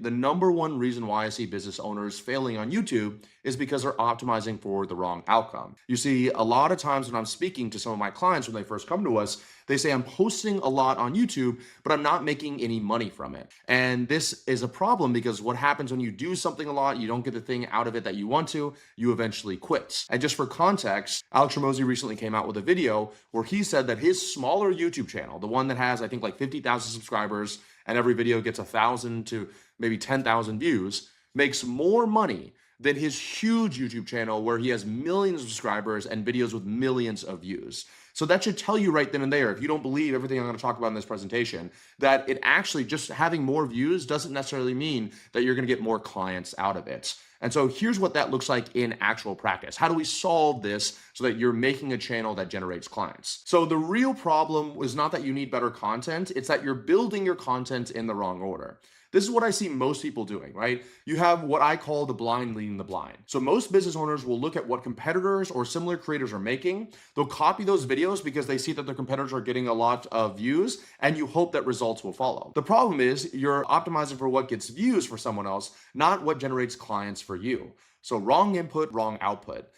the number one reason why I see business owners failing on YouTube is because they're optimizing for the wrong outcome. You see, a lot of times when I'm speaking to some of my clients when they first come to us, they say, I'm posting a lot on YouTube, but I'm not making any money from it. And this is a problem because what happens when you do something a lot, you don't get the thing out of it that you want to, you eventually quit. And just for context, Alex Ramosi recently came out with a video where he said that his smaller YouTube channel, the one that has, I think, like 50,000 subscribers, and every video gets 1,000 to maybe 10,000 views, makes more money than his huge YouTube channel where he has millions of subscribers and videos with millions of views. So that should tell you right then and there, if you don't believe everything I'm going to talk about in this presentation, that it actually just having more views doesn't necessarily mean that you're going to get more clients out of it. And so here's what that looks like in actual practice. How do we solve this so that you're making a channel that generates clients? So the real problem is not that you need better content, it's that you're building your content in the wrong order. This is what I see most people doing, right? You have what I call the blind leading the blind. So most business owners will look at what competitors or similar creators are making. They'll copy those videos because they see that their competitors are getting a lot of views, and you hope that results will follow. The problem is you're optimizing for what gets views for someone else, not what generates clients for you. So wrong input, wrong output.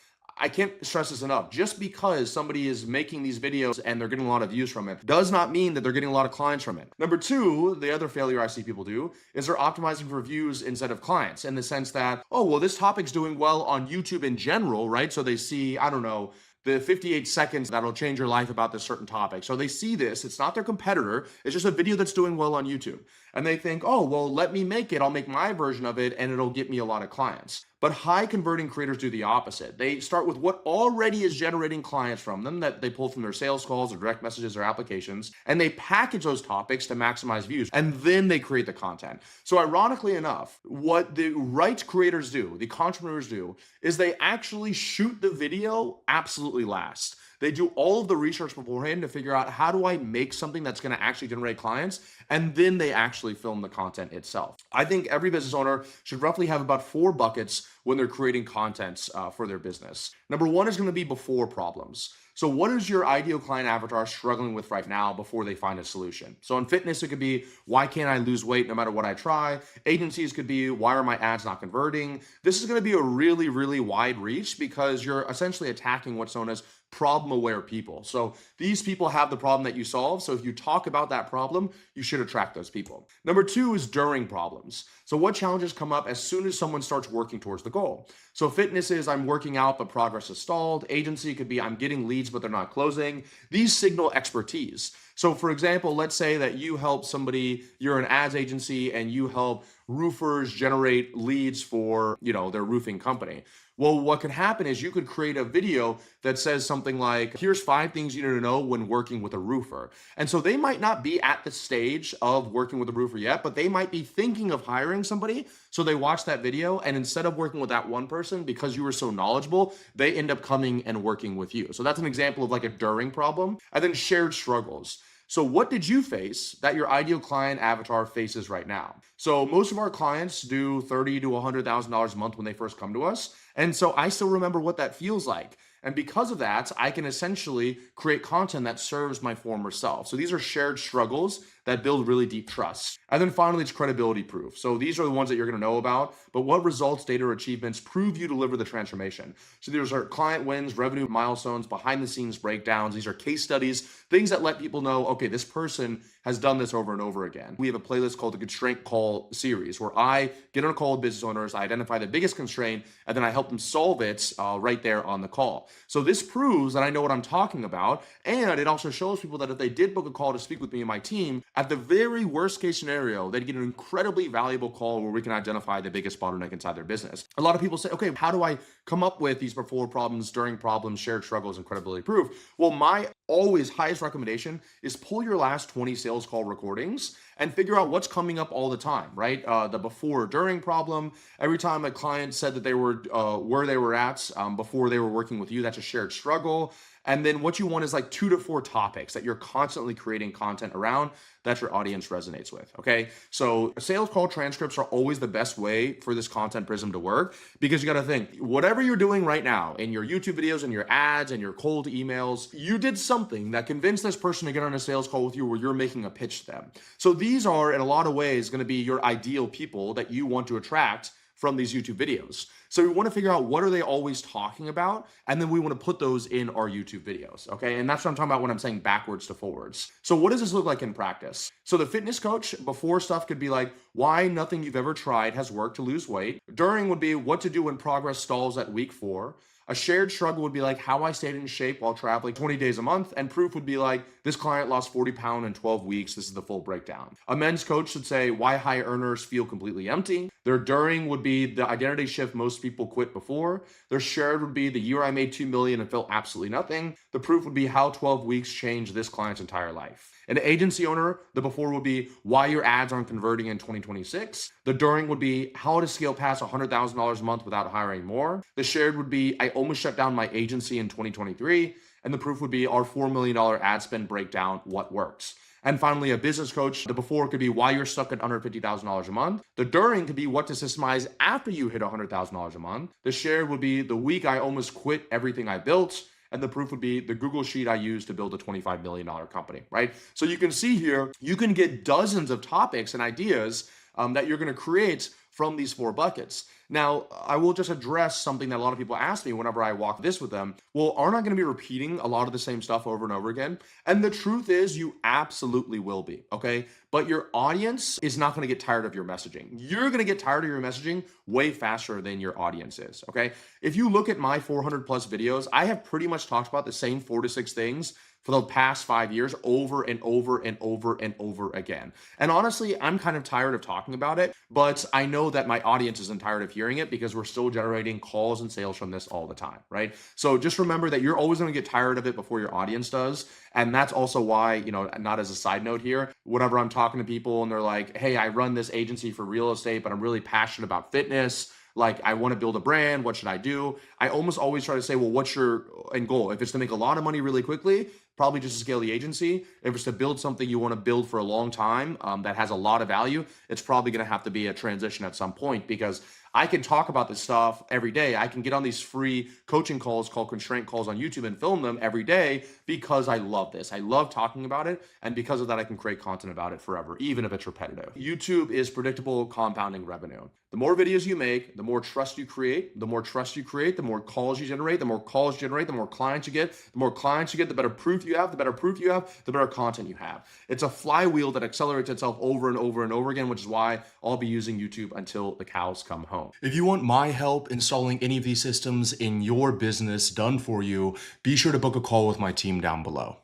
I can't stress this enough. Just because somebody is making these videos and they're getting a lot of views from it does not mean that they're getting a lot of clients from it. Number two, the other failure I see people do is they're optimizing for views instead of clients, in the sense that, oh, well, this topic's doing well on YouTube in general, right? So they see, I don't know, the 58 seconds that'll change your life about this certain topic. So they see this, it's not their competitor, it's just a video that's doing well on YouTube. And they think, oh, well, let me make it, I'll make my version of it and it'll get me a lot of clients. But high converting creators do the opposite. They start with what already is generating clients from them that they pull from their sales calls or direct messages or applications, and they package those topics to maximize views, and then they create the content. So ironically enough, what the right creators do, the entrepreneurs do, is they actually shoot the video absolutely last. They do all of the research beforehand to figure out, how do I make something that's going to actually generate clients? And then they actually film the content itself. I think every business owner should roughly have about 4 buckets when they're creating content for their business. Number 1 is going to be before problems. So what is your ideal client avatar struggling with right now before they find a solution? So in fitness, it could be, why can't I lose weight no matter what I try? Agencies could be, why are my ads not converting? This is going to be a really, really wide reach because you're essentially attacking what's known as problem-aware people. So these people have the problem that you solve. So if you talk about that problem, you should attract those people. Number 2 is during problems. So what challenges come up as soon as someone starts working towards the goal? So fitness is, I'm working out, but progress is stalled. Agency could be, I'm getting leads, but they're not closing. These signal expertise. So for example, let's say that you help somebody, you're an ads agency and you help roofers generate leads for, their roofing company. Well, what could happen is you could create a video that says something like, here's 5 things you need to know when working with a roofer. And so they might not be at the stage of working with a roofer yet, but they might be thinking of hiring somebody. So they watch that video, and instead of working with that one person, because you were so knowledgeable, they end up coming and working with you. So that's an example of like a during problem. And then shared struggles. So what did you face that your ideal client avatar faces right now? So most of our clients do $30,000 to $100,000 a month when they first come to us. And so I still remember what that feels like. And because of that, I can essentially create content that serves my former self. So these are shared struggles that build really deep trust. And then finally, it's credibility proof. So these are the ones that you're going to know about, but what results, data, or achievements prove you deliver the transformation? So these are client wins, revenue milestones, behind the scenes breakdowns. These are case studies, things that let people know, okay, this person has done this over and over again. We have a playlist called the Constraint Call series, where I get on a call with business owners, I identify the biggest constraint, and then I help them solve it right there on the call. So this proves that I know what I'm talking about, and it also shows people that if they did book a call to speak with me and my team, at the very worst case scenario, they'd get an incredibly valuable call where we can identify the biggest bottleneck inside their business. A lot of people say, okay, how do I come up with these before problems, during problems, shared struggles, and credibility proof? Well, my always highest recommendation is pull your last 20 sales call recordings and figure out what's coming up all the time, right? The before, during problem. Every time a client said that they were where they were at before they were working with you, that's a shared struggle. And then what you want is like 2 to 4 topics that you're constantly creating content around that your audience resonates with, okay? So sales call transcripts are always the best way for this content prism to work, because you got to think, whatever you're doing right now in your YouTube videos and your ads and your cold emails, you did something that convinced this person to get on a sales call with you where you're making a pitch to them. So these these are in a lot of ways going to be your ideal people that you want to attract from these YouTube videos. So we want to figure out what are they always talking about, and then we want to put those in our YouTube videos, okay? And that's what I'm talking about when I'm saying backwards to forwards. So what does this look like in practice? So the fitness coach before stuff could be like, why nothing you've ever tried has worked to lose weight. During would be what to do when progress stalls at week 4. A shared struggle would be like how I stayed in shape while traveling 20 days a month. And proof would be like, this client lost 40 pounds in 12 weeks. This is the full breakdown. A men's coach should say why high earners feel completely empty. Their during would be the identity shift most people quit before. Their shared would be the year I made 2 million and felt absolutely nothing. The proof would be how 12 weeks changed this client's entire life. An agency owner, the before would be why your ads aren't converting in 2026. The during would be how to scale past $100,000 a month without hiring more. The shared would be I almost shut down my agency in 2023. And the proof would be our $4 million ad spend breakdown, what works. And finally, a business coach, the before could be why you're stuck at under $50,000 a month. The during could be what to systemize after you hit $100,000 a month. The shared would be the week I almost quit everything I built. And the proof would be the Google sheet I used to build a $25 million company, right? So you can see here, you can get dozens of topics and ideas that you're going to create from these 4 buckets. Now, I will just address something that a lot of people ask me whenever I walk this with them. Well, aren't I going to be repeating a lot of the same stuff over and over again? And the truth is you absolutely will be, okay? But your audience is not going to get tired of your messaging. You're going to get tired of your messaging way faster than your audience is, okay? If you look at my 400 plus videos, I have pretty much talked about the same 4 to 6 things for the past 5 years over and over and over and over again. And honestly, I'm kind of tired of talking about it, but I know that my audience isn't tired of hearing it because we're still generating calls and sales from this all the time, right? So just remember that you're always going to get tired of it before your audience does. And that's also why, you know, not as a side note here, whenever I'm talking to people and they're like, hey, I run this agency for real estate, but I'm really passionate about fitness. Like, I want to build a brand. What should I do? I almost always try to say, well, what's your end goal? If it's to make a lot of money really quickly, probably just to scale the agency. If it's to build something you want to build for a long time that has a lot of value, it's probably going to have to be a transition at some point, because I can talk about this stuff every day. I can get on these free coaching calls called constraint calls on YouTube and film them every day because I love this. I love talking about it. And because of that, I can create content about it forever, even if it's repetitive. YouTube is predictable compounding revenue. The more videos you make, the more trust you create. The more trust you create, the more calls you generate. The more calls you generate, the more clients you get. The more clients you get, the better proof you have. The better proof you have, the better content you have. It's a flywheel that accelerates itself over and over and over again, which is why I'll be using YouTube until the cows come home. If you want my help installing any of these systems in your business done for you, be sure to book a call with my team down below.